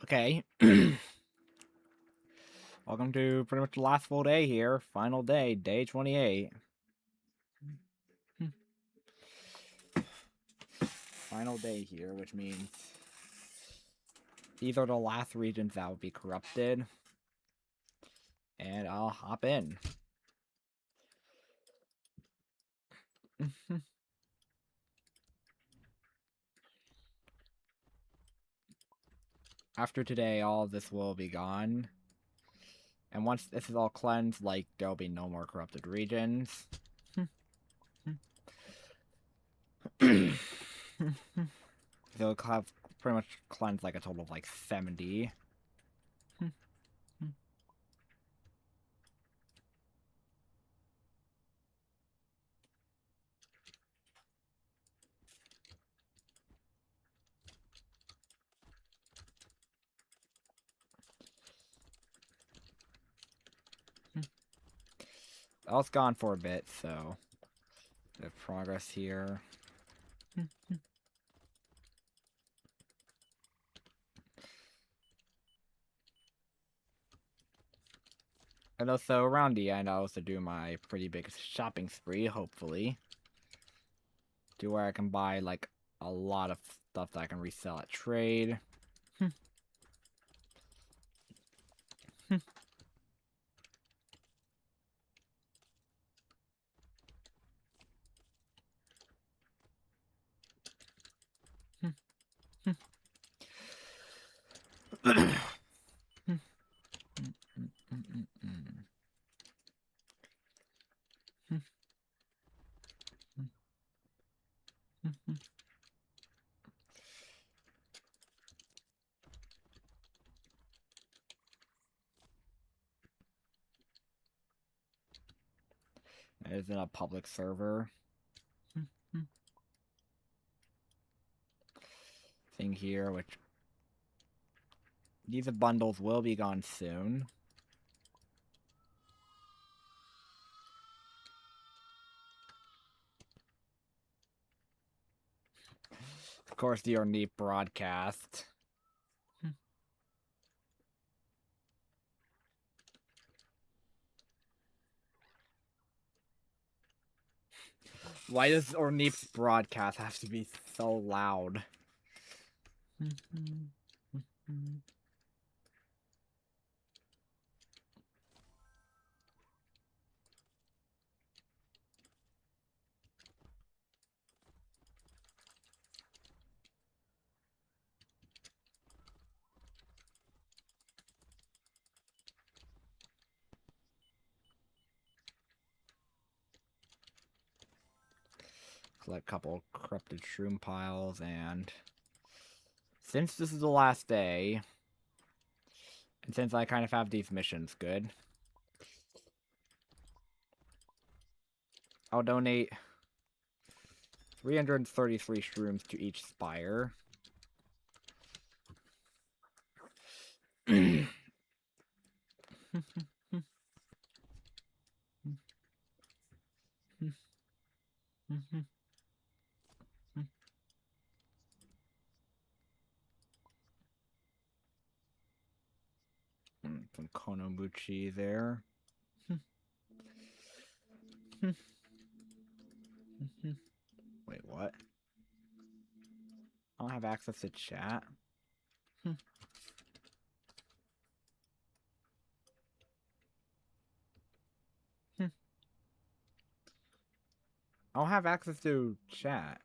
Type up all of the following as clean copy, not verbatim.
Okay. Welcome to pretty much the last full day here. Final day, day 28. Final day here, which means these are the last regions that will be corrupted. And I'll hop in. After today, all of this will be gone. And once this is all cleansed, like, there'll be no more corrupted regions. They'll have pretty much cleansed like a total of like 70. I was gone for a bit, so the progress here. And also around the end, I also do my pretty big shopping spree, hopefully. To where I can buy like a lot of stuff that I can resell at trade. It isn't a public server. Thing here, which these bundles will be gone soon. Of course, the Ornate broadcast. Why does Ornate's broadcast have to be so loud? Collect a couple corrupted shroom piles, and since this is the last day, and since I kind of have these missions good, I'll donate 333 shrooms to each spire. Some Konobuchi there. Wait, what? I don't have access to chat. I don't have access to chat.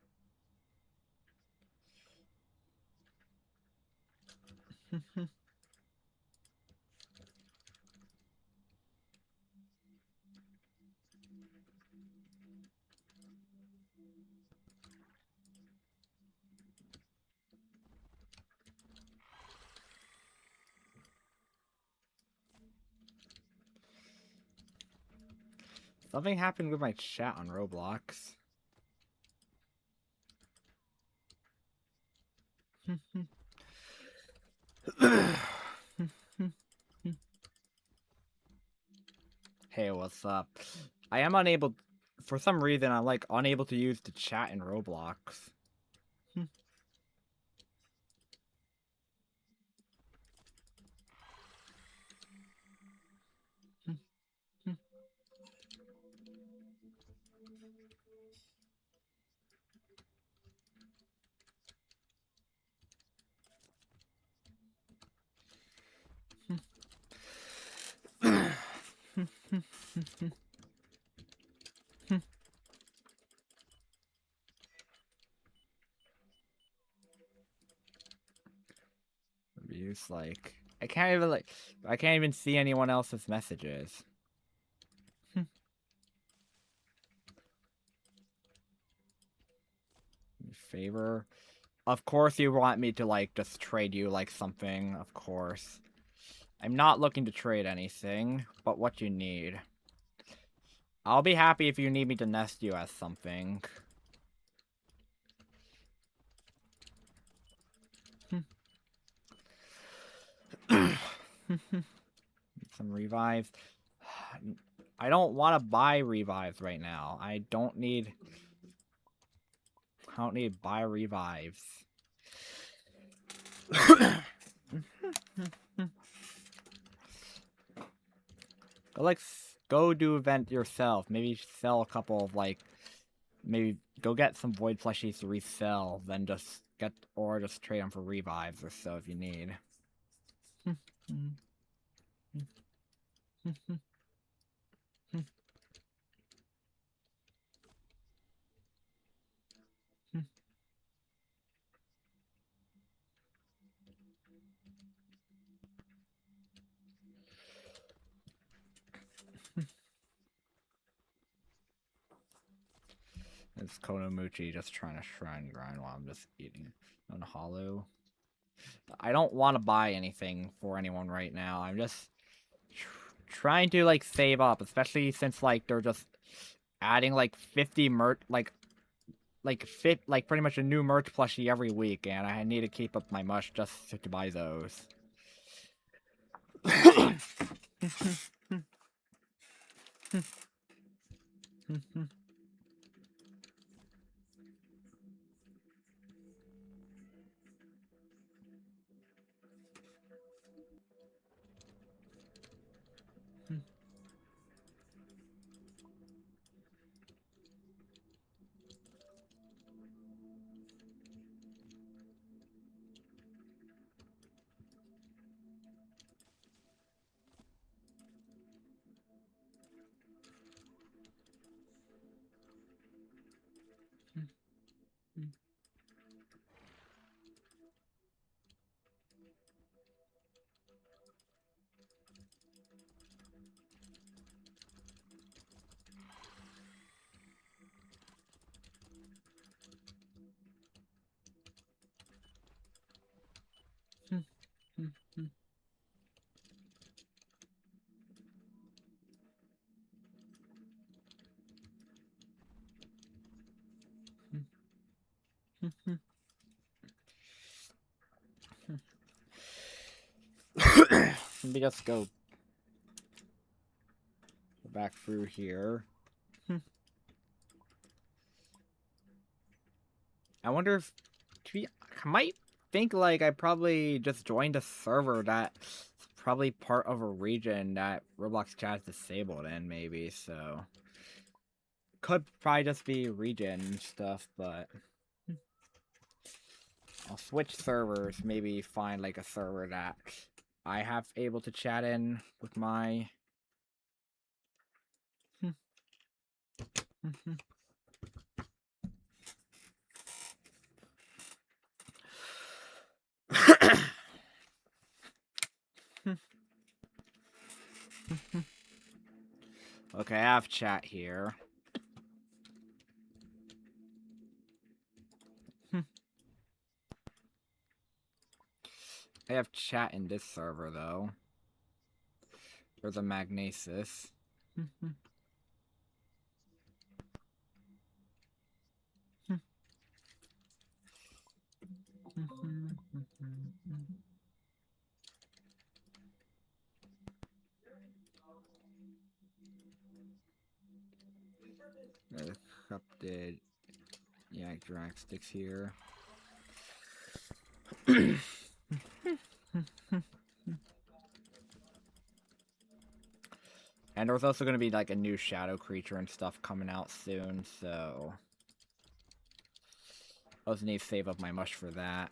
Something happened with my chat on Roblox. Hey, what's up? I am unable... For some reason, I'm, like, unable to use the chat in Roblox. Reviews, like... I can't even see anyone else's messages. Favor? Of course you want me to, like, just trade you, like, something, of course. I'm not looking to trade anything, but what you need. I'll be happy if you need me to nest you as something. Some revives. I don't want to buy revives right now. I don't need to buy revives. Go do event yourself. Maybe sell a couple of, like, maybe go get some void plushies to resell, then just trade them for revives or so if you need. It's Konomuchi just trying to shrine grind while I'm just eating on hollow. I don't want to buy anything for anyone right now. I'm just trying to, like, save up, especially since, like, they're just adding, like, 50 merch, like pretty much a new merch plushie every week, and I need to keep up my mush just to buy those. Let me just go back through here. I wonder if... I might think, like, I probably just joined a server that's probably part of a region that Roblox chat is disabled in, maybe, so... Could probably just be region stuff, but... I'll switch servers, maybe find, like, a server that I have able to chat in with my... Okay, I have chat here. I have chat in this server, though. There's a Magnesis. The corrupted Yak Drac sticks here. And there's also going to be like a new shadow creature and stuff coming out soon, so I also need to save up my mush for that.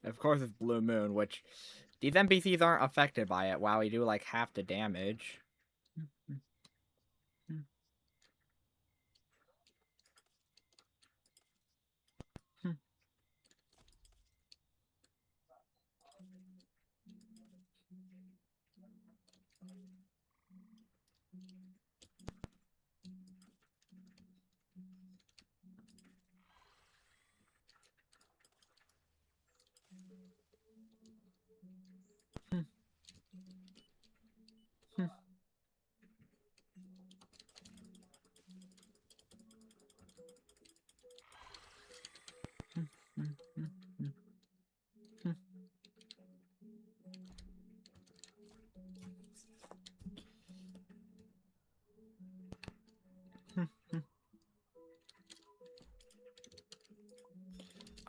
Of course, it's Blue Moon, which these NPCs aren't affected by it. Wow, we do like half the damage.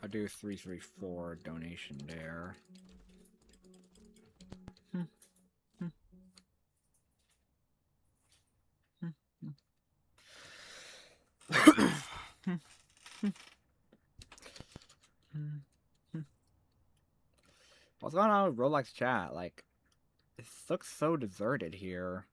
I'll do 334 donation there. What's going on with Rolex chat? Like, it looks so deserted here.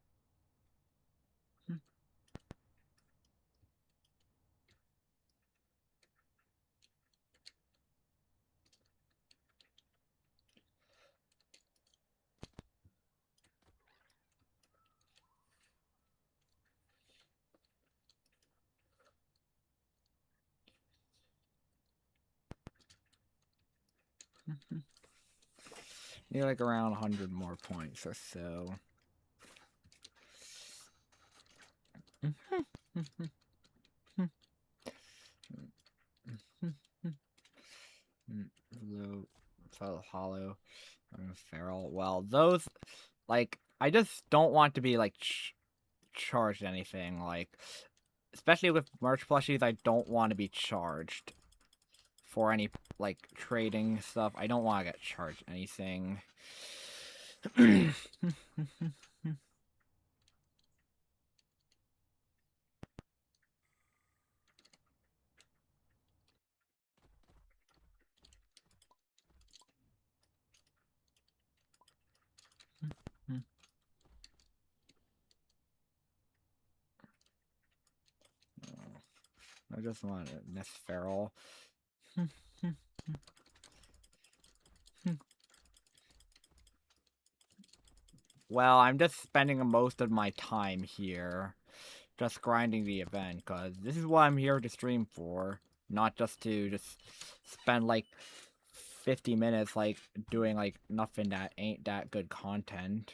Need like around 100 more points or so. Low, hollow, feral. Well, those, like, I just don't want to be like charged anything. Like, especially with merch plushies, I don't want to be charged for any like trading stuff. I don't want to get charged anything. I just want to miss feral. Well, I'm just spending most of my time here, just grinding the event, because this is what I'm here to stream for, not just to just spend like 50 minutes like doing like nothing that ain't that good content.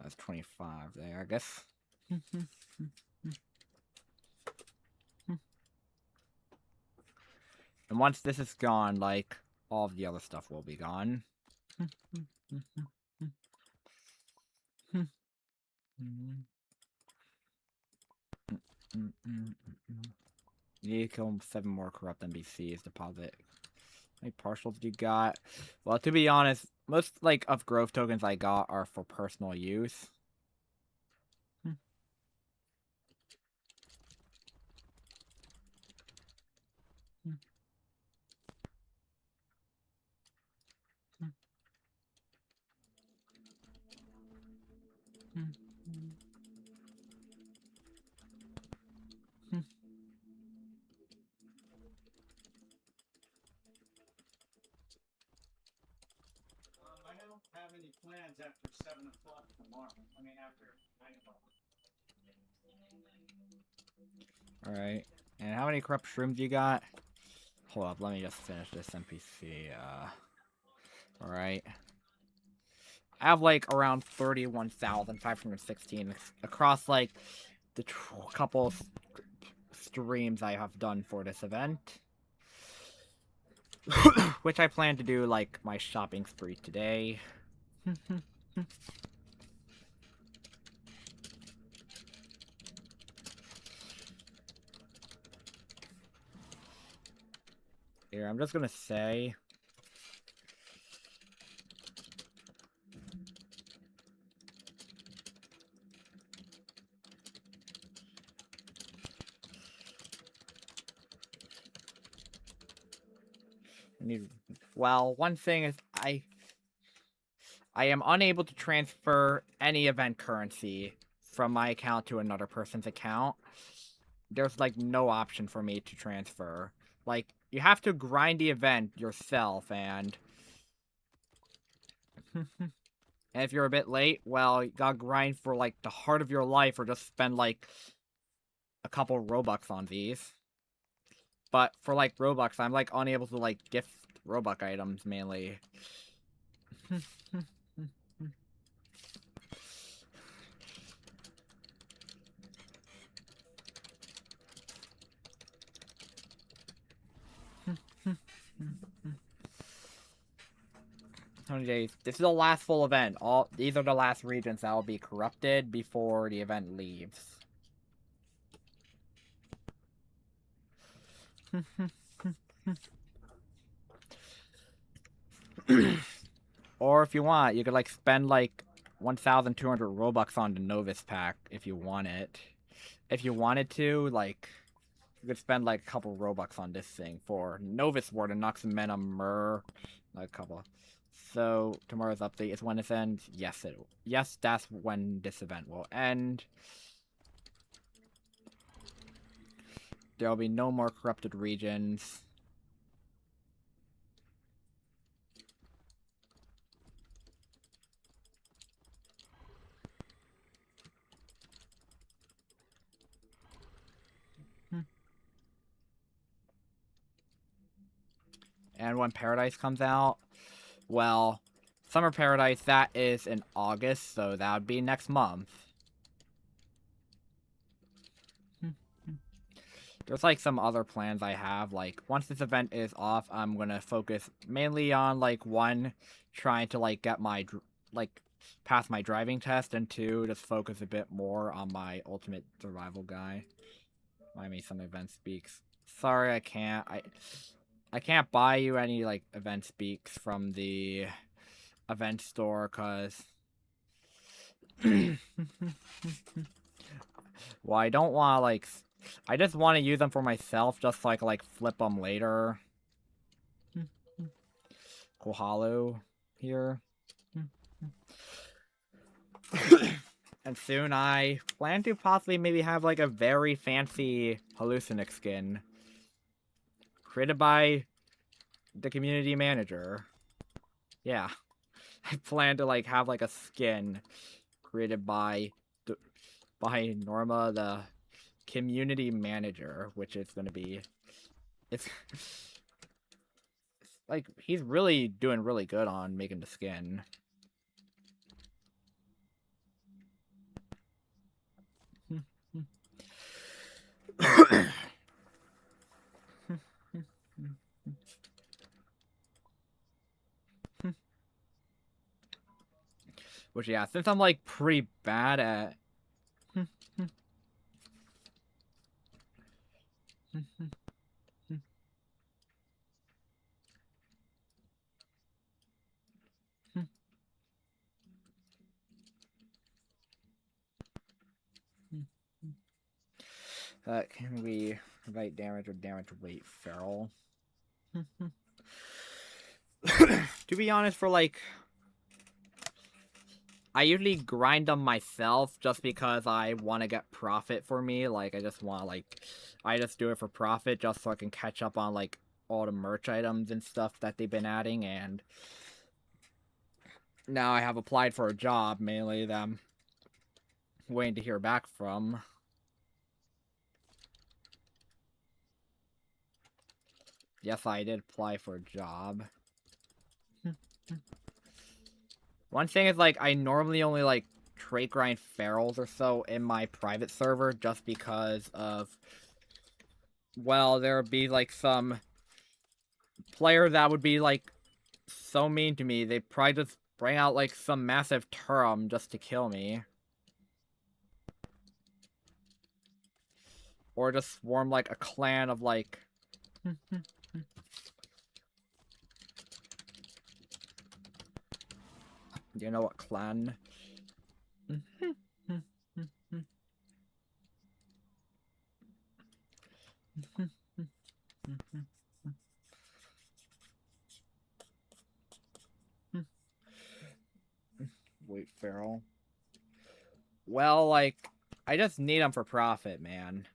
That's 25 there, I guess. And once this is gone, like, all of the other stuff will be gone. You need to kill 7 more corrupt NPCs, deposit. How many partials you got? Well, to be honest, most, like, of growth tokens I got are for personal use. I don't have any plans after 7 o'clock tomorrow. I mean, after 9 o'clock. Alright. And how many corrupt shrooms you got? Hold up, let me just finish this NPC. Alright. I have like around 31,516 across like the couple streams I have done for this event. Which I plan to do like my shopping spree today. Here, I'm just gonna say... Well, one thing is I am unable to transfer any event currency from my account to another person's account. There's like no option for me to transfer. Like, you have to grind the event yourself, and and if you're a bit late, well, you gotta grind for like the heart of your life, or just spend like a couple Robux on these. But for like Robux, I'm like unable to like gift Robux items mainly. How many days? This is the last full event. These are the last regions that will be corrupted before the event leaves. Or if you want, you could like spend like 1,200 Robux on the Novus pack if you want it. If you wanted to, like, you could spend like a couple Robux on this thing for Novus Ward and Noxamena Myrrh. Like a couple. So tomorrow's update is when this ends. Yes, that's when this event will end. There will be no more corrupted regions. And when Paradise comes out, well, Summer Paradise, that is in August, so that would be next month. There's like some other plans I have. Like, once this event is off, I'm gonna focus mainly on like one, trying to like get my pass my driving test, and two, just focus a bit more on my ultimate survival guy. I mean, some event speaks. Sorry, I can't. I can't buy you any like event speaks from the event store, cause well, I don't want to like. I just want to use them for myself, just so I can like flip them later. Kohalu here. And soon I plan to possibly maybe have like a very fancy hallucinic skin created by the community manager. Yeah. I plan to like have like a skin created by Norma, the community manager, which is gonna be it's like he's really doing really good on making the skin. Which, yeah, since I'm, like, pretty bad at... Can we invite damage or damage weight feral? To be honest, for, like... I usually grind them myself just because I want to get profit for me. Like, I just want, like... I just do it for profit just so I can catch up on, like, all the merch items and stuff that they've been adding, and... Now I have applied for a job, mainly, that I'm waiting to hear back from. Yes, I did apply for a job. One thing is, like, I normally only, like, trait grind ferals or so in my private server just because of... Well, there would be, like, some player that would be, like, so mean to me. They'd probably just bring out, like, some massive Turum just to kill me. Or just swarm, like, a clan of, like... Do you know what clan? Wait, feral. Well, like, I just need them for profit, man.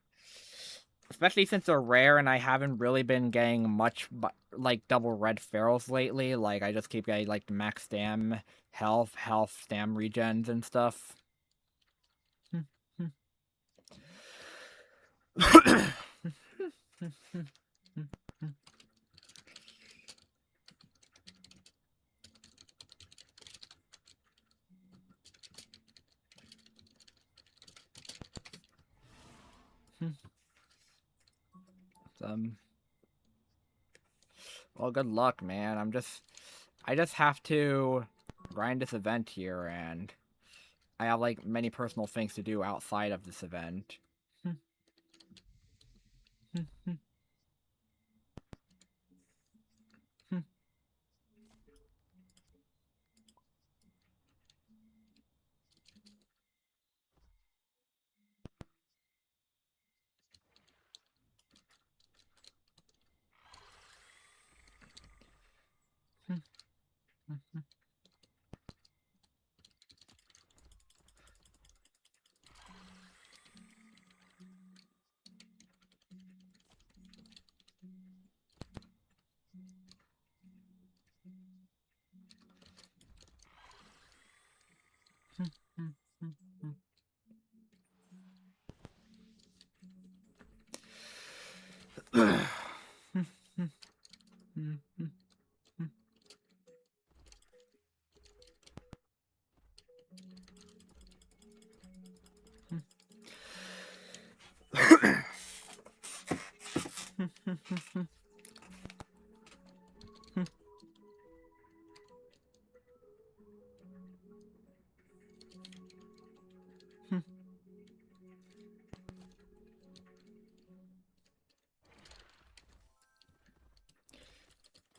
Especially since they're rare and I haven't really been getting much, like, double red ferals lately. Like, I just keep getting, like, max stam health, stam regens and stuff. Well, good luck, man. I just have to grind this event here, and I have, like, many personal things to do outside of this event.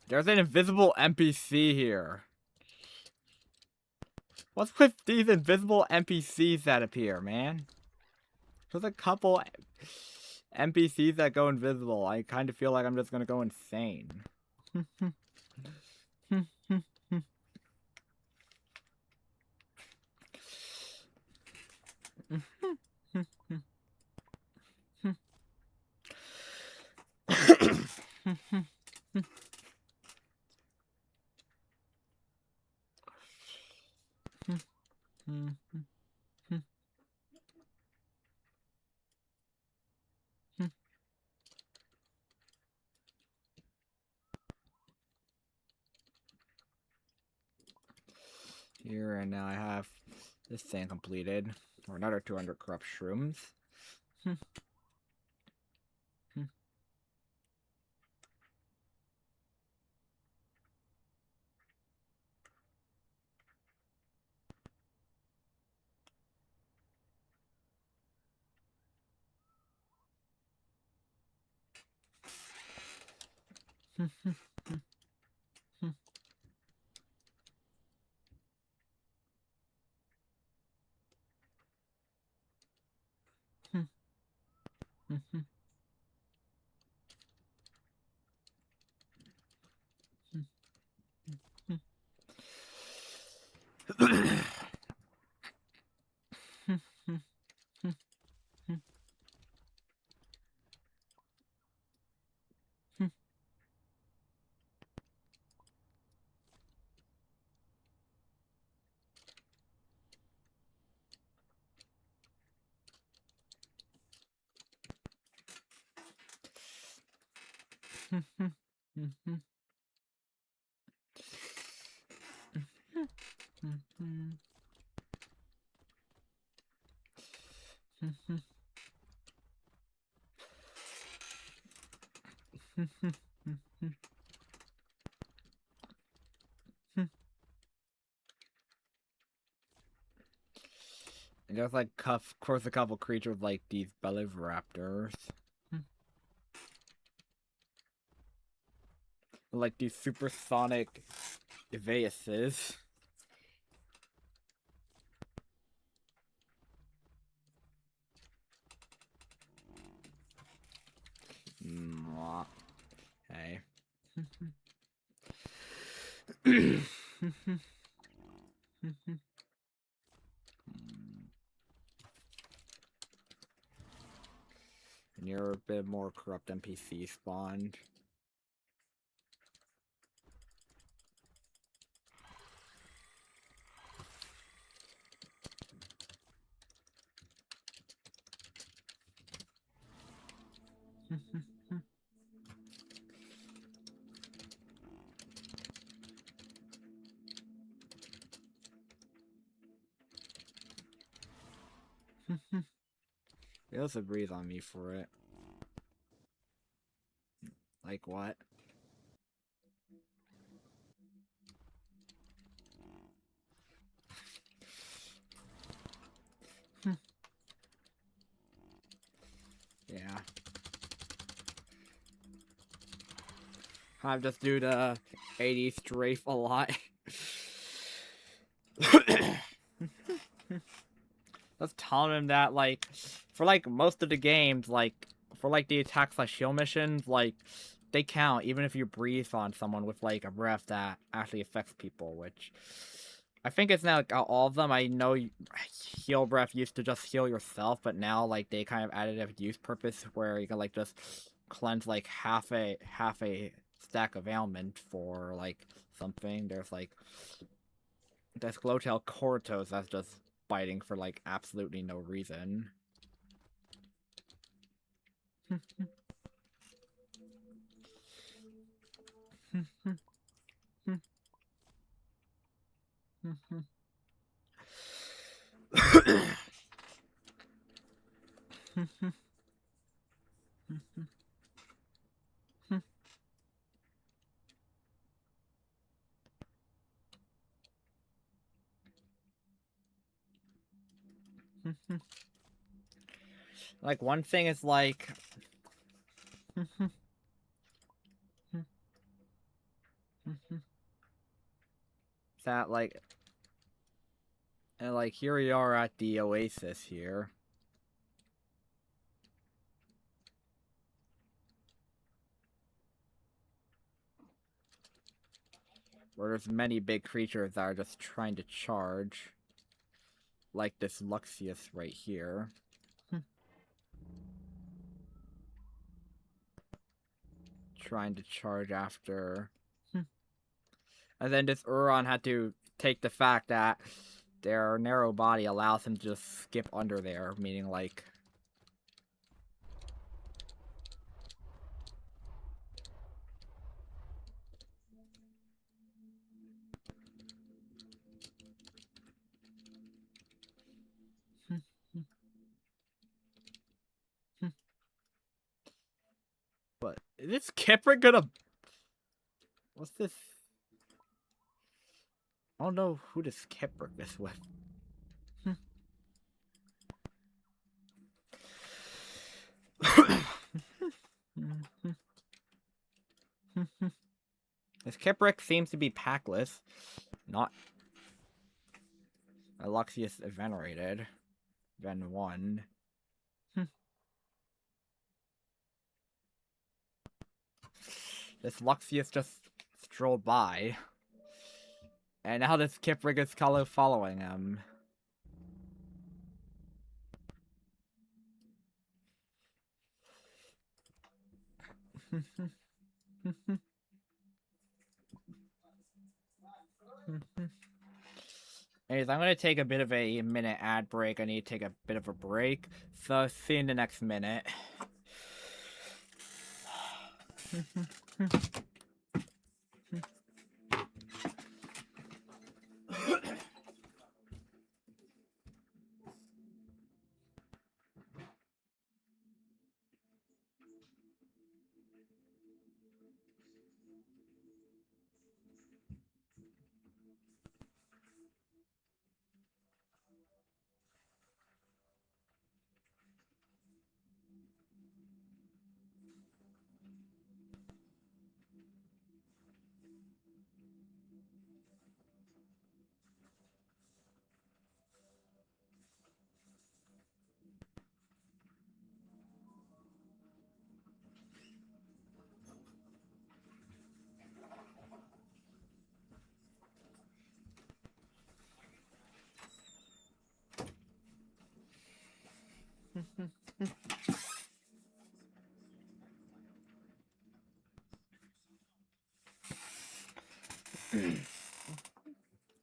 There's an invisible NPC here. What's with these invisible NPCs that appear, man? There's a couple NPCs that go invisible. I kind of feel like I'm just gonna go insane. Here, and now I have this thing completed. Or another 200 corrupt shrooms. And there's like, of course, a couple creatures like these Velociraptors. Like these supersonic Evasives. Hey. And you're a bit more corrupt NPC spawned. It also breathe on me for it. Like what? Yeah. I just do the 80 strafe a lot. Let's tell him that, like, for like most of the games, like, for like the attack/heal missions, like, they count even if you breathe on someone with like a breath that actually affects people, which I think it's now like all of them. I know heal breath used to just heal yourself, but now like they kind of added a use purpose where you can like just cleanse like half a stack of ailment for like something. There's Glotel Cortos that's just biting for like absolutely no reason. Like one thing is like that like and like here we are at the Oasis here. Where there's many big creatures that are just trying to charge. Like this Luxius right here. Trying to charge after. And then this Uron had to take the fact that their narrow body allows him to just skip under there, meaning like... But is this Kipper gonna... What's this? I don't know who this Kipper is with. Kiprick seems to be packless. Not Luxius venerated. Ven 1. This Luxius just strolled by. And now this Kiprick is following him. Anyways, I'm going to take a bit of a minute ad break. I need to take a bit of a break. So, see you in the next minute.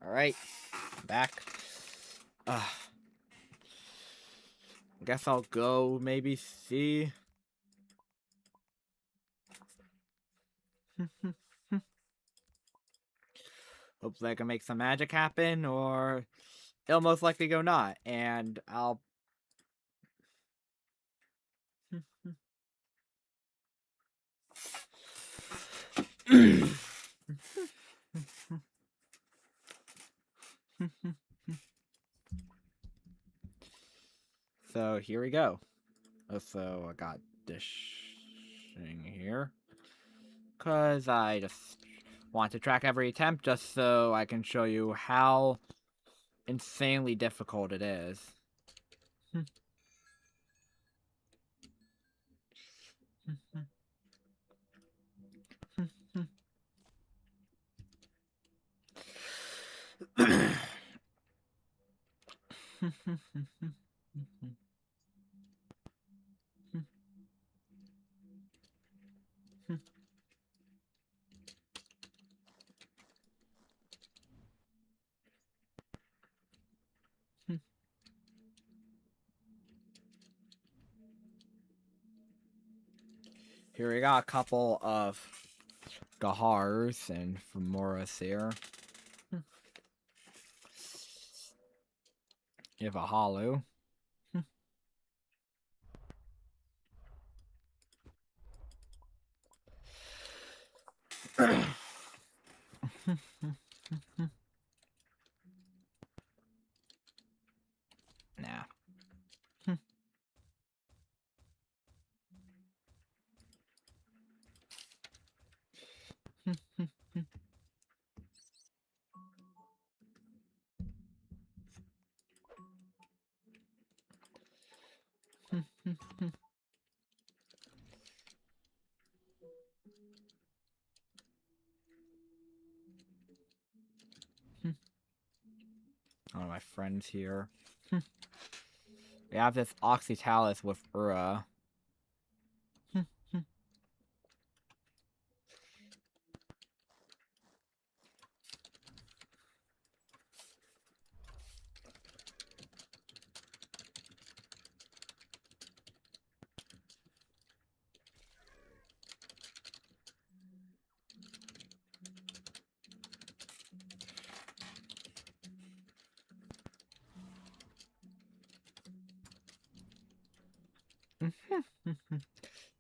Alright, back. Guess I'll go maybe see. Hopefully I can make some magic happen, or it'll most likely go not, and I'll... So here we go. So I got this thing here. Because I just want to track every attempt just so I can show you how insanely difficult it is. Here we got a couple of Gahars and Femoras here. You have a Hollow. Nah. One of my friends here. We have this Oxytalis with Ura.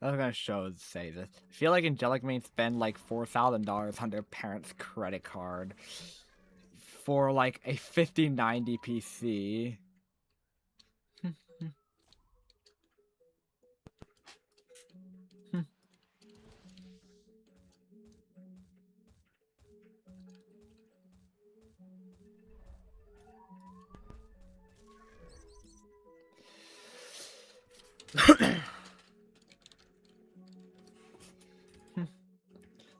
I was gonna say this. I feel like Angelic may spend like $4,000 on their parents' credit card for like a 5090 PC.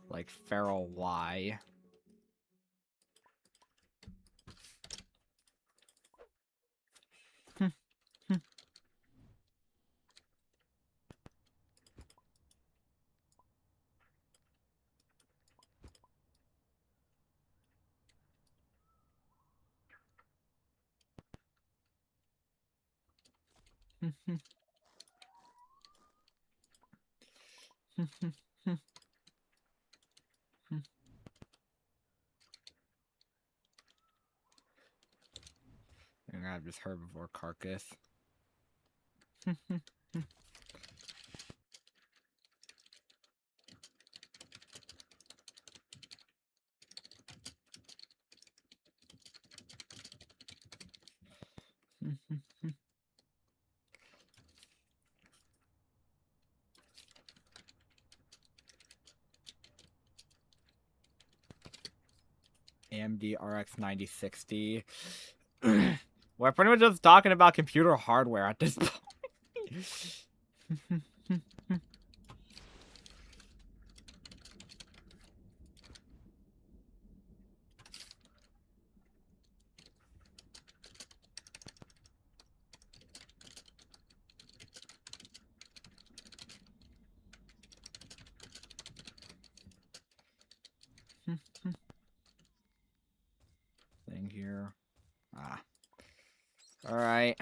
Like feral Y. And I have this herbivore carcass. AMD RX 9060. We're pretty much just talking about computer hardware at this point. Thing here. Ah. Alright.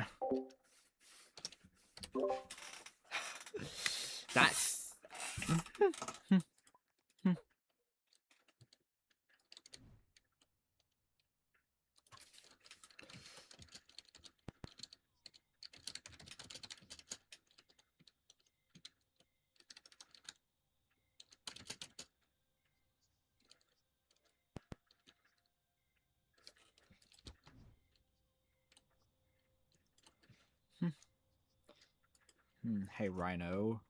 That's. Hey, Rhino.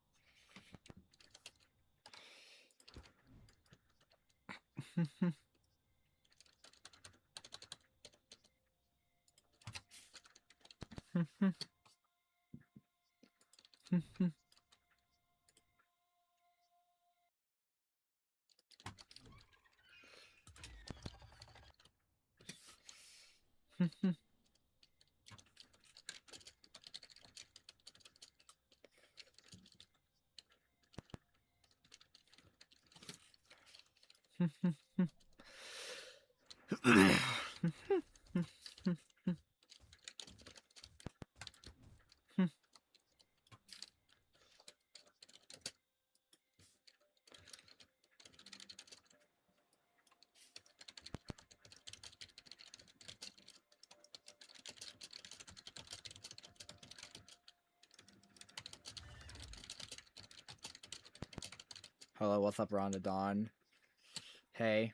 Hello, what's up, Rhonda Dawn? Hey.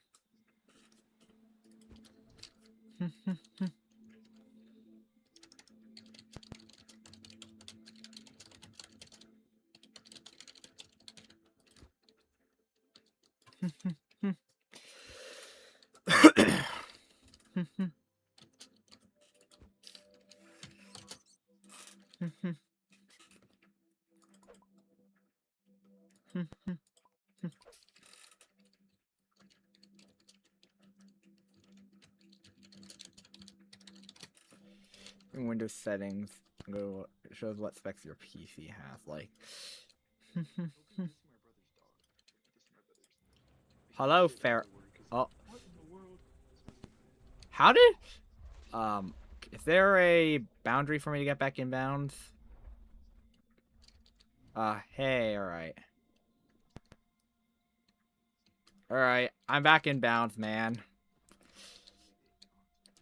In Windows settings, go. It shows what specs your PC has. Like. Hello, fair. Oh. How did? Is there a boundary for me to get back in bounds? Hey, alright. Alright, I'm back in bounds, man.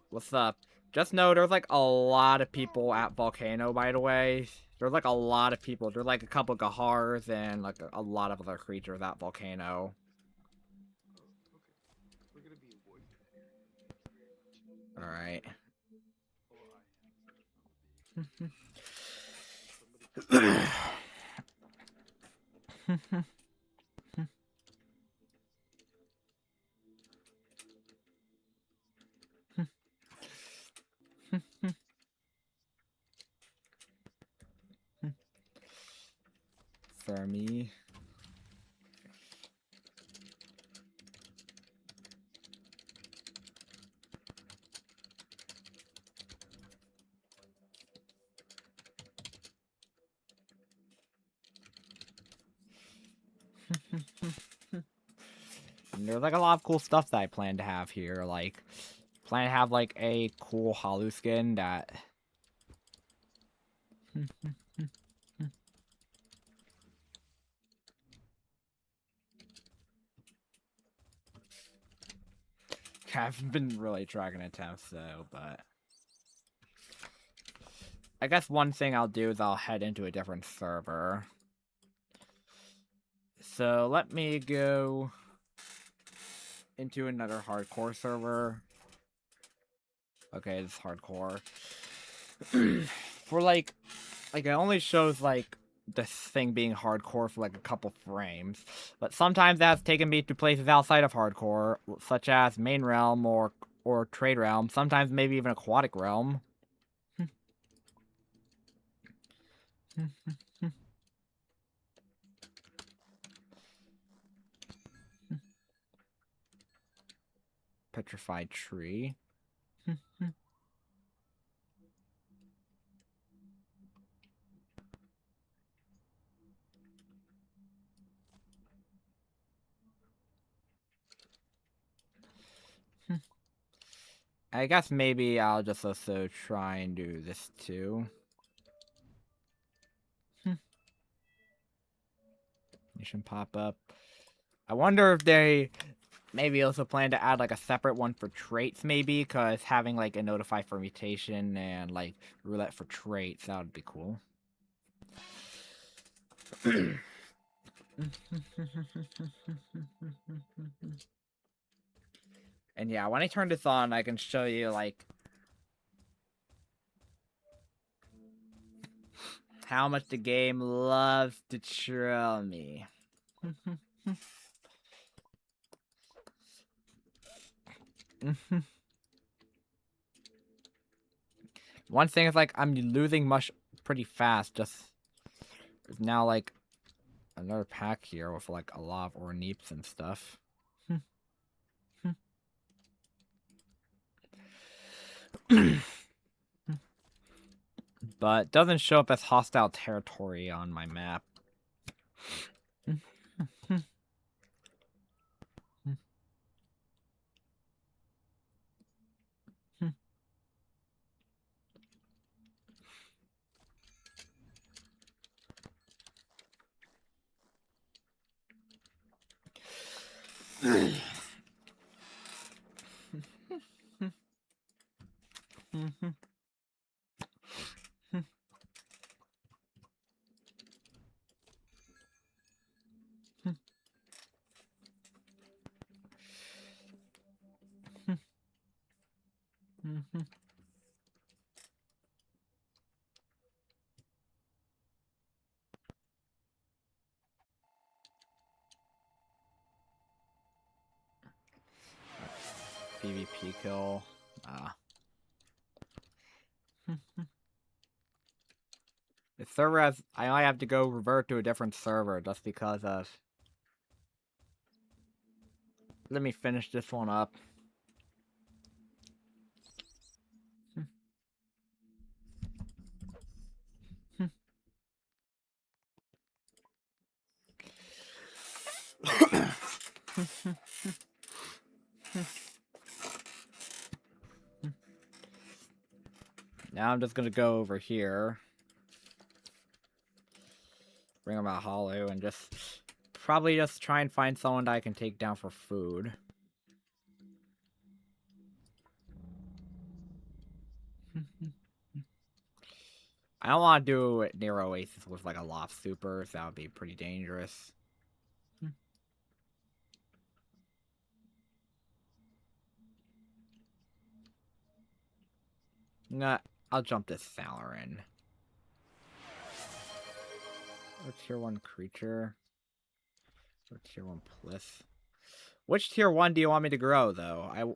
What's up? Just know there's like a lot of people at Volcano, by the way. There's like a lot of people. There's like a couple Gahars and like a lot of other creatures at Volcano. Alright. me. And there's like a lot of cool stuff that I plan to have here. Like, plan to have like a cool Halu skin that. I haven't been really tracking attempts though, but I guess one thing I'll do is I'll head into a different server. So let me go into another hardcore server. Okay, it's hardcore. For like it only shows like this thing being hardcore for like a couple frames, but sometimes that's taken me to places outside of hardcore, such as main realm or trade realm, sometimes maybe even aquatic realm. Petrified tree. I guess maybe I'll just also try and do this too. Mission pop up. I wonder if they maybe also plan to add like a separate one for traits, maybe, because having like a notify for mutation and like roulette for traits, that would be cool. And yeah, when I turn this on, I can show you like how much the game loves to troll me. One thing is like I'm losing mush pretty fast. Just there's now like another pack here with like a lot of orneeps and stuff. But doesn't show up as hostile territory on my map. PvP kill. The server has. I might have to go revert to a different server just because of. Let me finish this one up. Now I'm just gonna go over here. Bring him out hollow and just probably just try and find someone that I can take down for food. I don't want to do it near Oasis with like a lot of supers. That would be pretty dangerous. Nah, I'll jump this Salarin. Or tier 1 creature. Or tier 1 Plith. Which tier 1 do you want me to grow, though?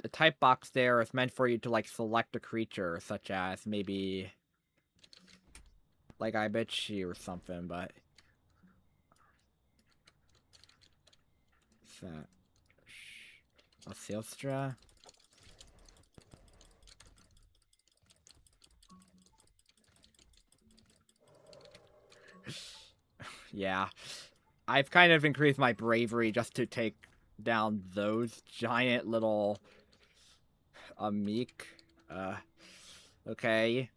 The type box there is meant for you to, like, select a creature, such as maybe... like I bet she or something, but what's that? A Silstra? Yeah. I've kind of increased my bravery just to take down those giant little meek. Okay.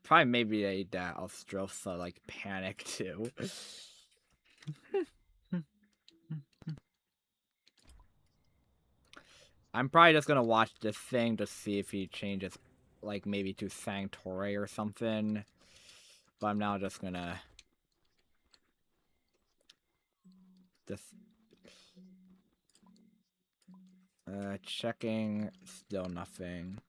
Probably maybe that Australsa like panic too. I'm probably just gonna watch this thing to see if he changes, like maybe to Sanctuary or something. But I'm now just gonna just checking, still nothing.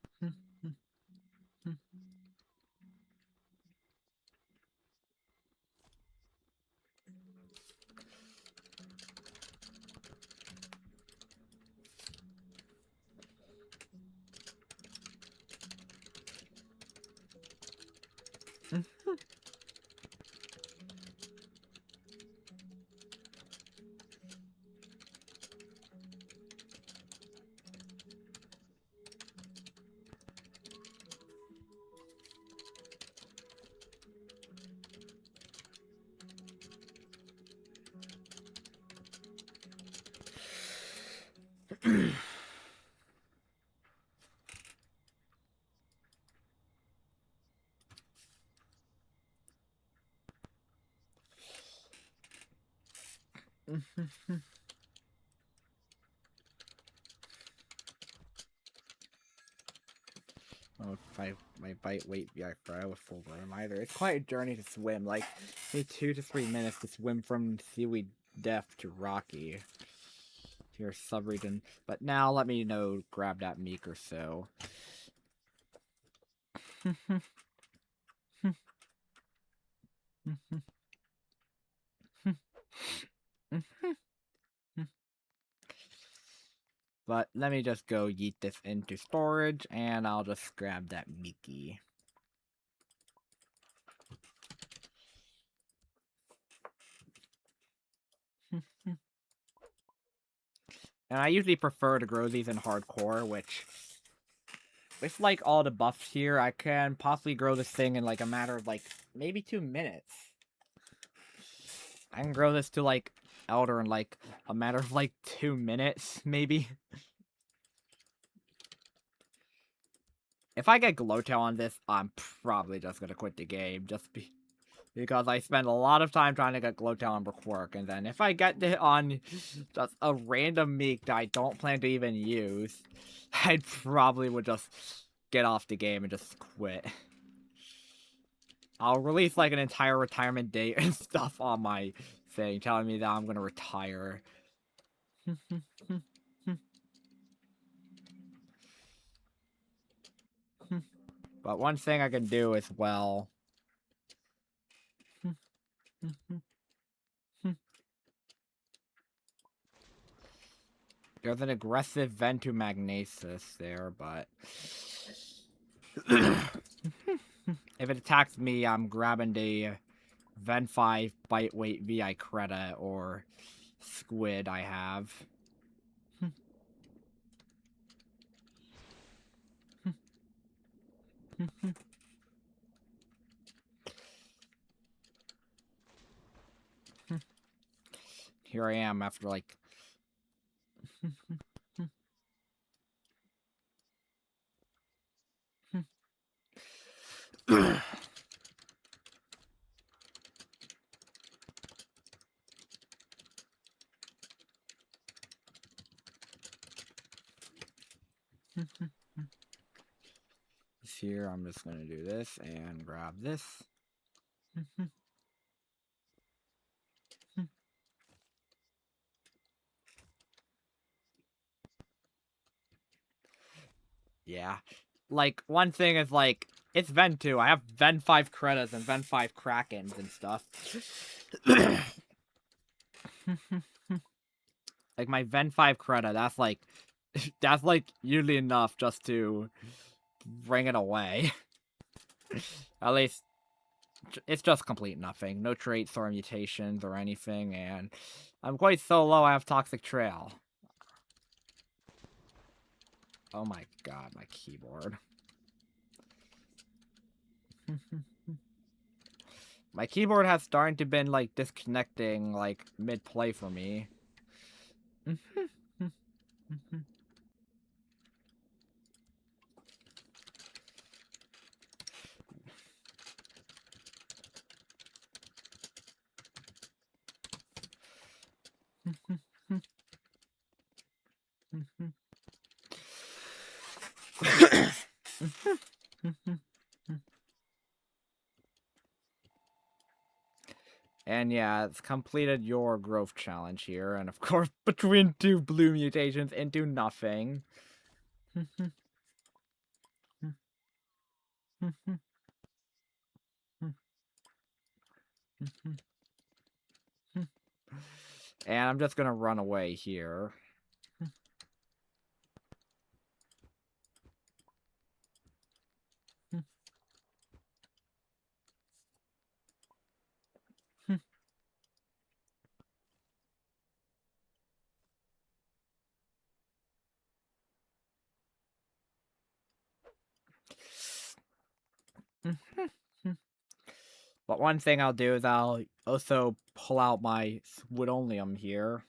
Oh, my bite weight I was full grown either. It's quite a journey to swim. Like, maybe 2 to 3 minutes to swim from seaweed depth to rocky. To your subregion. But now let me grab that meek or so. But let me just go yeet this into storage, and I'll just grab that Mickey. And I usually prefer to grow these in hardcore, which, with like all the buffs here, I can possibly grow this thing in like a matter of like maybe 2 minutes. I can grow this to like Elder in like a matter of like 2 minutes, maybe. If I get Glowtail on this, I'm probably just gonna quit the game, because I spend a lot of time trying to get Glowtail on Brickwork, and then if I get it on just a random meek that I don't plan to even use, I probably would just get off the game and just quit. I'll release like an entire retirement date and stuff on my thing, telling me that I'm gonna retire. But one thing I can do as well. There's an aggressive Ventumagnasis there, but if it attacks me, I'm grabbing the Ven 5 Bite Weight VI Creta or Squid I have. Here I am after like... Here, I'm just gonna do this and grab this. Yeah. Like, one thing is, like, it's Ven 2. I have Ven 5 Cretas and Ven 5 Krakens and stuff. Like, my Ven 5 Creta, that's, like, That's like usually enough just to bring it away. At least it's just complete nothing. No traits or mutations or anything, and I'm quite so low I have Toxic Trail. Oh my god, my keyboard. My keyboard has started to been like disconnecting like mid-play for me. And yeah, it's completed your growth challenge here, and of course, between two blue mutations into nothing. And I'm just gonna run away here. But one thing I'll do is I'll also pull out my Woodonium here.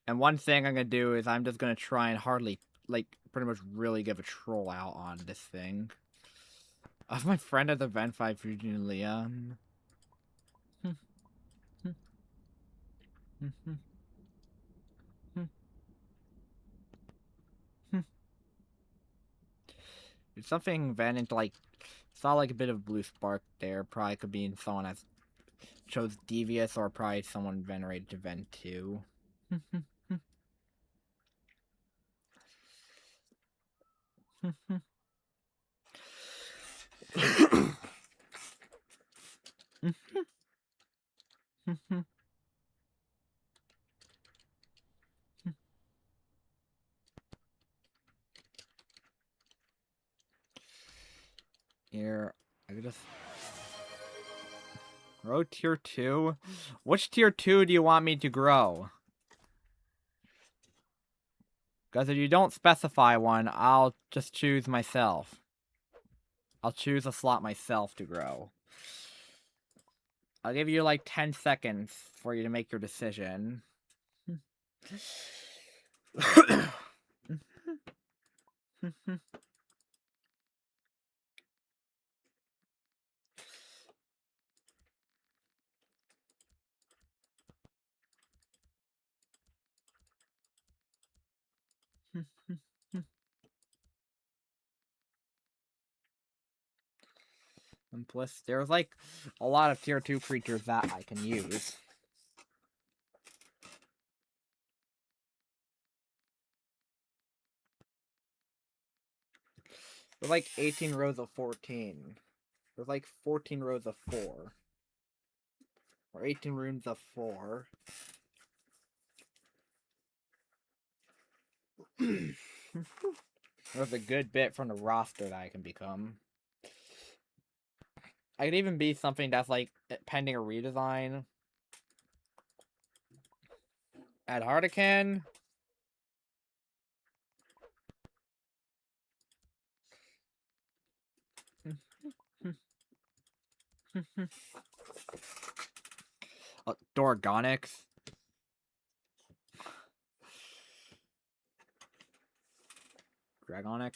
And one thing I'm gonna do is I'm just gonna try and pretty much really give a troll out on this thing. Of my friend at the Vent 5 Fusion Leon. It's something vented like saw like a bit of blue spark there. Probably could be in someone that chose Devious or probably someone venerated to Vent too. Here, I could just grow tier 2? Which tier 2 do you want me to grow? Because if you don't specify one, I'll just choose myself. I'll choose a slot myself to grow. I'll give you like 10 seconds for you to make your decision. And plus, there's like a lot of tier 2 creatures that I can use. There's like 18 rows of 14. There's like 14 rows of 4. Or 18 rooms of 4. There's a good bit from the roster that I can become. I could even be something that's like pending a redesign. At Hardican. Dorgonix. Dragonix.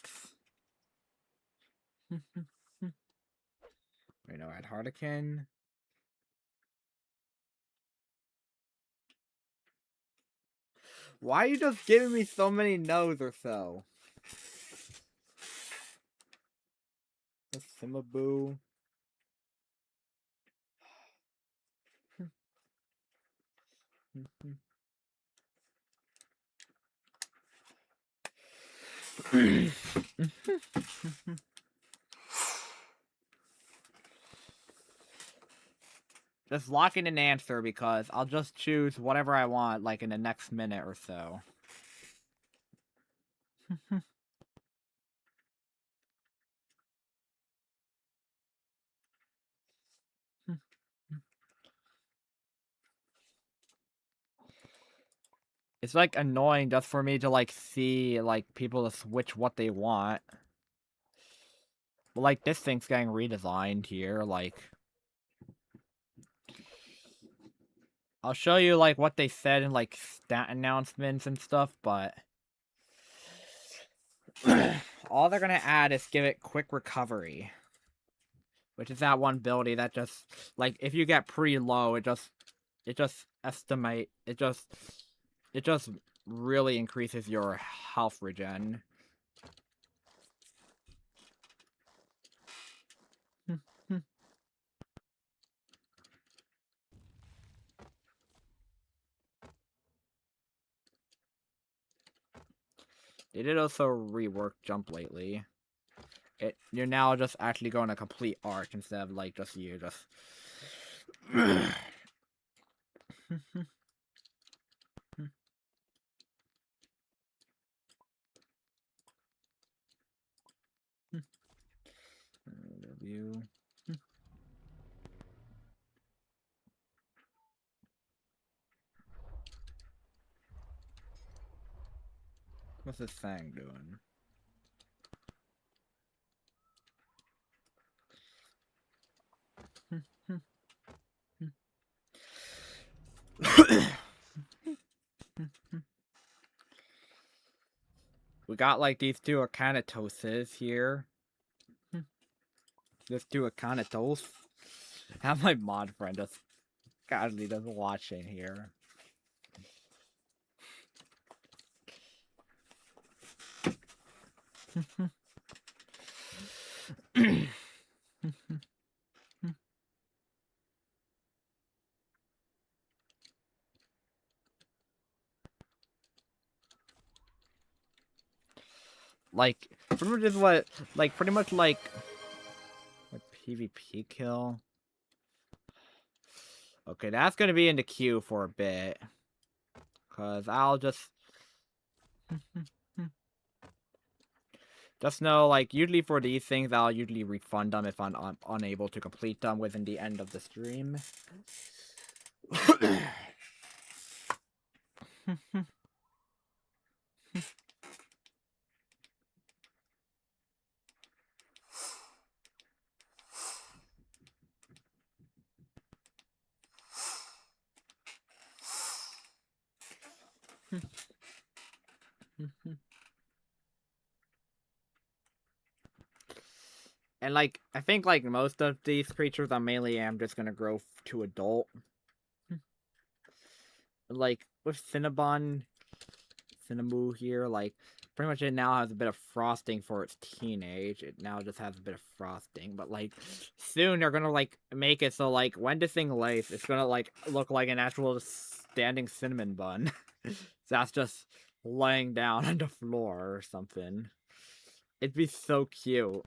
Wait, no, at Hardican. Why are you just giving me so many no's or so? Simaboo. Just lock in an answer because I'll just choose whatever I want, like, in the next minute or so. It's, like, annoying just for me to, like, see, like, people to switch what they want. But, like, this thing's getting redesigned here, like... I'll show you, like, what they said in, like, stat announcements and stuff, but... all they're gonna add is give it quick recovery. Which is that one ability that just... like, if you get pretty low, it just estimate... It just really increases your health regen. They did also rework jump lately. You're now just actually going a complete arc instead of like just you just... Review. What's this thing doing? We got like these two Acanatoses here. There's two Acanatos. Have my mod friend just casually just watching here. Like, pretty much is what, like, pretty much like a PvP kill. Okay, that's gonna be in the queue for a bit. Cause I'll just... just know, like, usually for these things, I'll usually refund them if I'm unable to complete them within the end of the stream. And, like, I think, like, most of these creatures I mainly am just gonna grow to adult. Like, with Cinnabon, Cinnamoo here, like, pretty much it now has a bit of frosting for its teenage. It now just has a bit of frosting, but, like, soon they're gonna, like, make it so, like, when this thing lays, it's gonna, like, look like an actual standing cinnamon bun. So that's just laying down on the floor or something. It'd be so cute.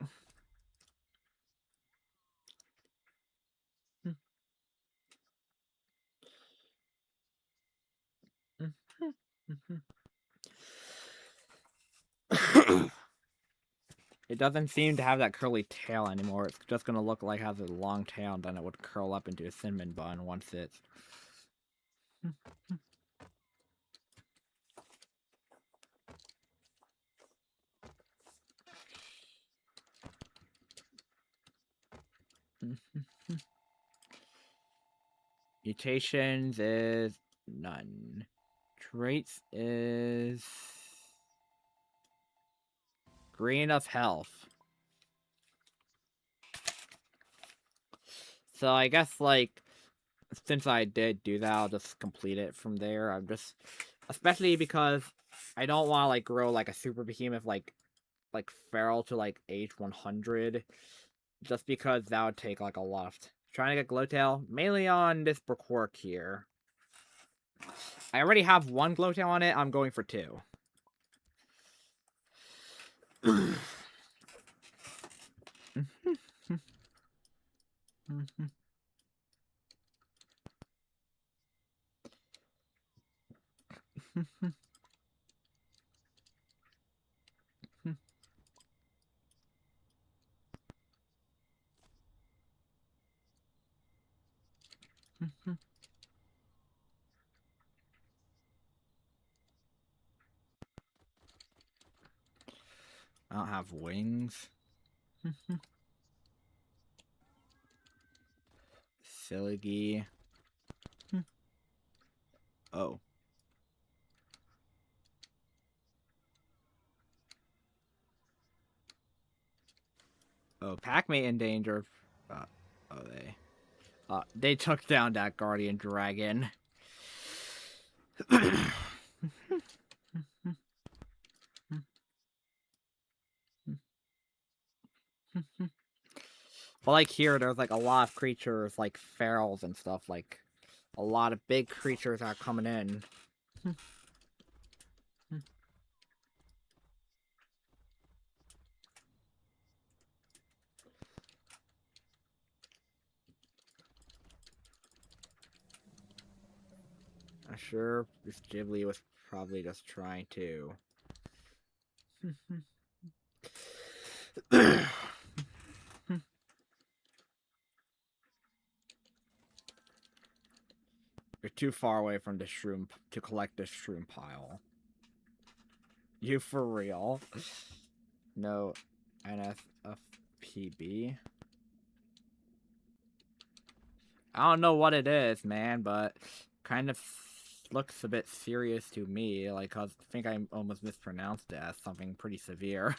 It doesn't seem to have that curly tail anymore. It's just gonna look like it has a long tail, and then it would curl up into a cinnamon bun once it's... Mutations is none. Traits is... green of health. So I guess, like, since I did do that, I'll just complete it from there. I'm just... especially because I don't want to, like, grow, like, a super behemoth, like feral to, like, age 100. Just because that would take, like, a lot of... trying to get Glowtail, mainly on this Brookwork here. I already have one Glowtail on it, I'm going for two. I don't have wings. Silly. Oh. Oh, Pac-Man in danger. Oh, they took down that guardian dragon. But like here, there's like a lot of creatures, like ferals and stuff. Like a lot of big creatures are coming in. I'm sure this Ghibli was probably just trying to. You're too far away from the shroom to collect the shroom pile. You for real? No NSFPB. I don't know what it is, man, but kind of looks a bit serious to me. Like, I think I almost mispronounced it as something pretty severe.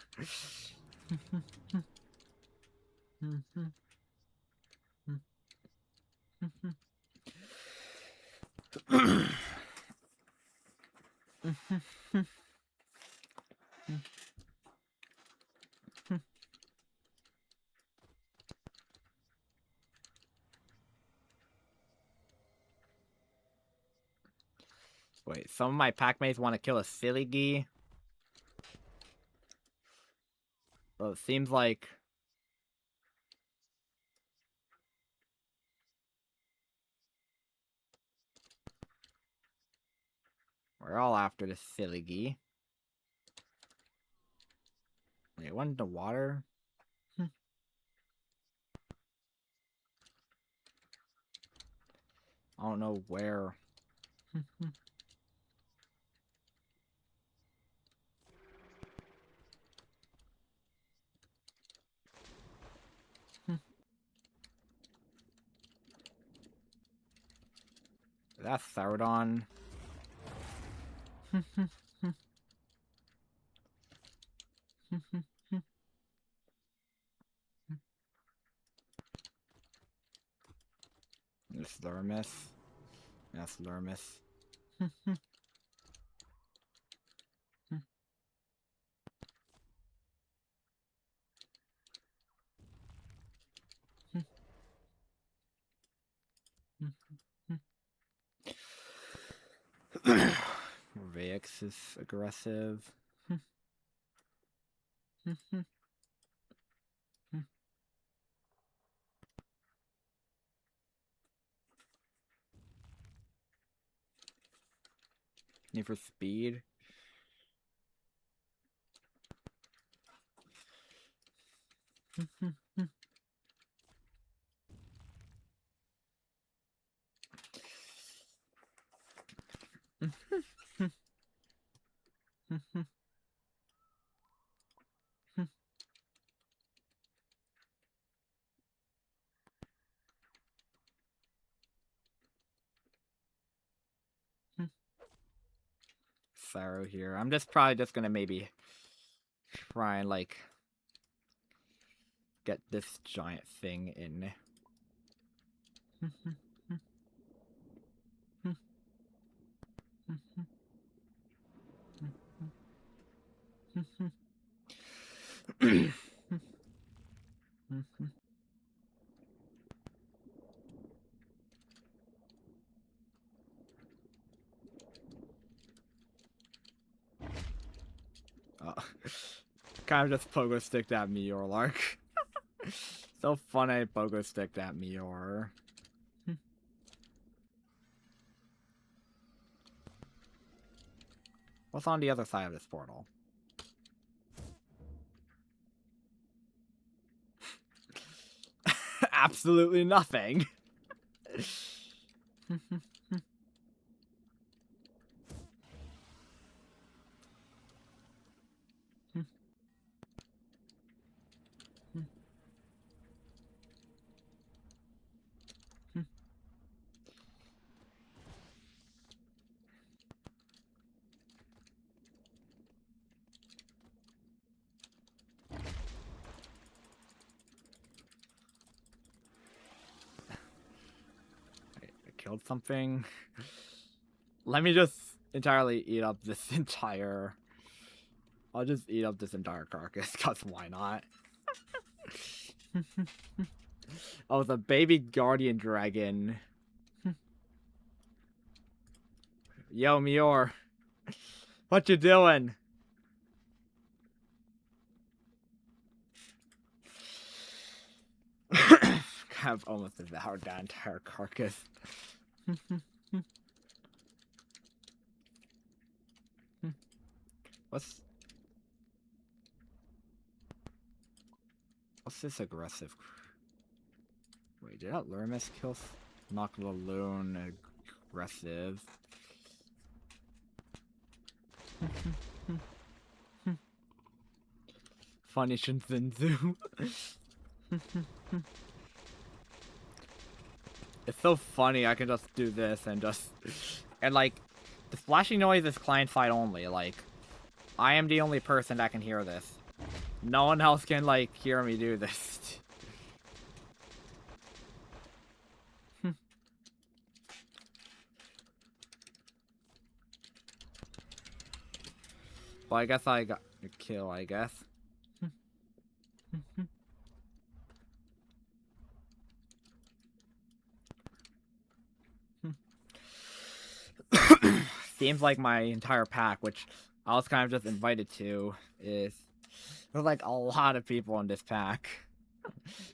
Wait, some of my pack-mates want to kill a Silly. Well, it seems like... we're all after the Silly. Wait, one in the water? I don't know where. That's Sauron. This Lurmis. That's Lurmis. Vex is aggressive. Need for speed. Sorrow here. I'm just probably just gonna maybe try and like get this giant thing in. Kind of just pogo stick that Meteor Lark. So funny, pogo stick that Meteor. What's on the other side of this portal? Absolutely nothing. I killed something. Let me just entirely eat up this entire... I'll just eat up this entire carcass, cause why not? Oh, the baby guardian dragon. Yo, Mior. What you doing? I've almost devoured that entire carcass. What's this aggressive? Wait, did that Lurmis kill Knock-Laloon aggressive? Funny Shinsenzu. It's so funny, I can just do this and just... And like, the splashing noise is client side only, like, I am the only person that can hear this. No one else can, like, hear me do this. Well, I guess I got a kill, I guess. Seems like my entire pack, which I was kind of just invited to, is... There's like a lot of people in this pack.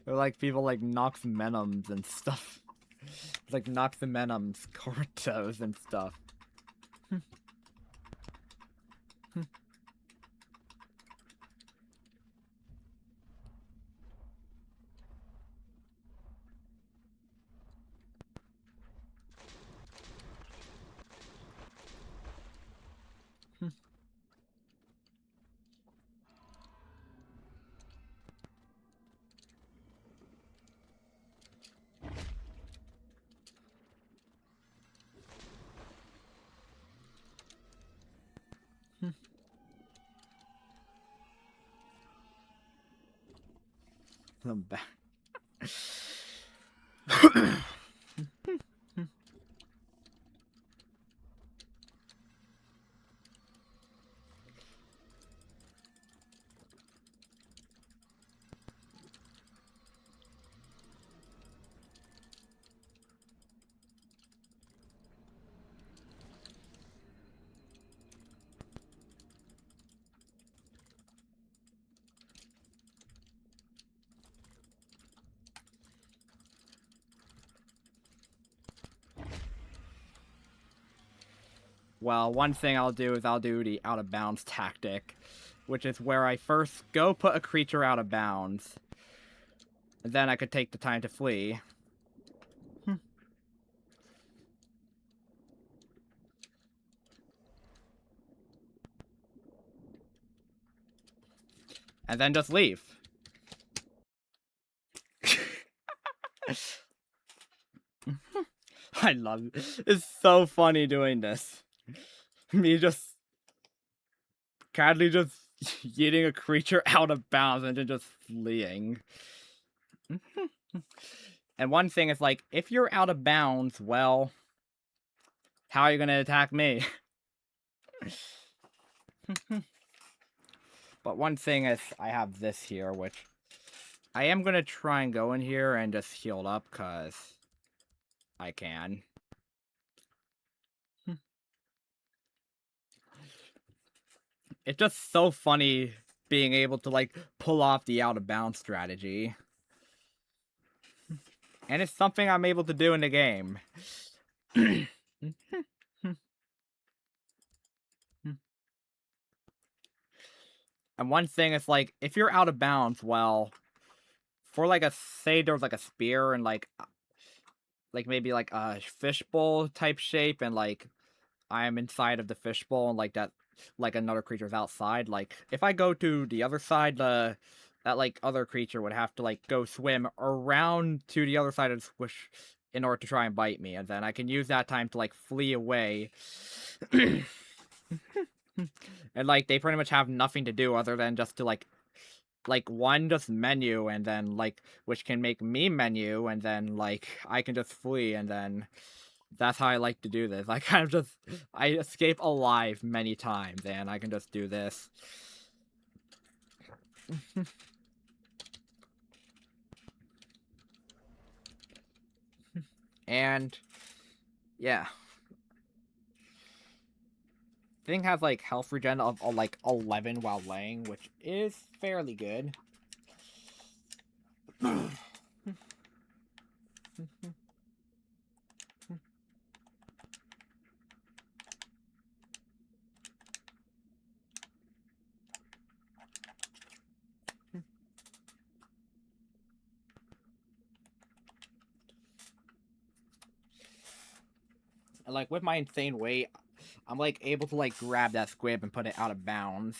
There's like people like Nox Menoms and stuff. It's like Nox Menoms, Cortos and stuff. I'm back. Well, one thing I'll do is I'll do the out of bounds tactic, which is where I first go put a creature out of bounds, and then I could take the time to flee. And then just leave. I love it. It's so funny doing this. Me just casually just yeeting a creature out of bounds and then just fleeing. And one thing is like, if you're out of bounds, well, how are you gonna attack me? But one thing is, I have this here, which I am gonna try and go in here and just heal up, cause I can. It's just so funny being able to, like, pull off the out-of-bounds strategy. And it's something I'm able to do in the game. And one thing is, like, if you're out of bounds, well, for, like, say there was, like, a spear and, like, maybe, like, a fishbowl type shape, and, like, I'm inside of the fishbowl, and, like, another creature's outside, like, if I go to the other side, that, like, other creature would have to, like, go swim around to the other side of the squish in order to try and bite me, and then I can use that time to, like, flee away. And, like, they pretty much have nothing to do other than just to, like, one just menu, and then, like, which can make me menu, and then, like, I can just flee, and then that's how I like to do this. I kind of just, I escape alive many times, and I can just do this. And, yeah. Thing has, like, health regen of, like, 11 while laying, which is fairly good. And, like, with my insane weight, I'm, like, able to, like, grab that squib and put it out of bounds.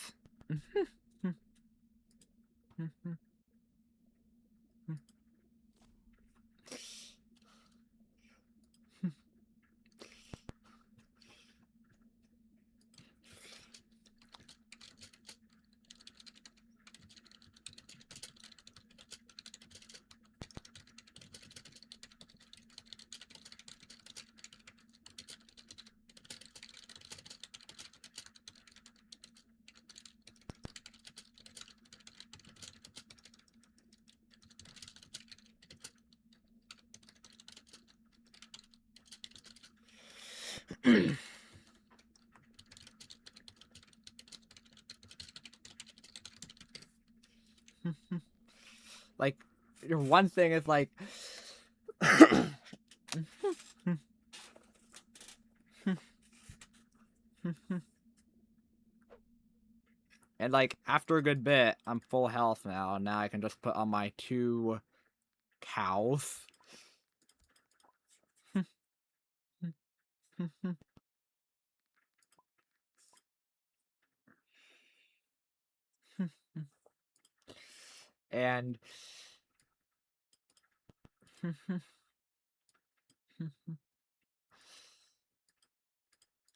Like, one thing is, like, and, like, after a good bit, I'm full health now, and now I can just put on my 2 cows. And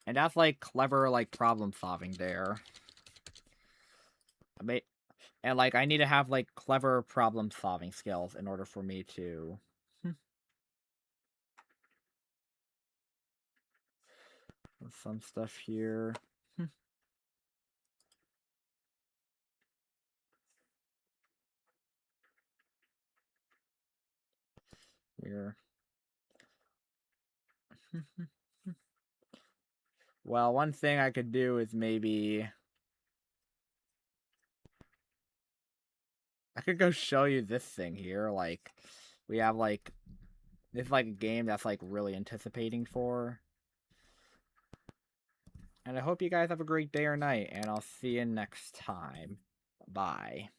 and that's, like, clever, like, problem solving there. And, like, I need to have, like, clever problem solving skills in order for me to some stuff here. Here. Well, one thing I could do is maybe I could go show you this thing here. Like, we have, like, this, like, a game that's, like, really anticipating for. And I hope you guys have a great day or night, and I'll see you next time. Bye.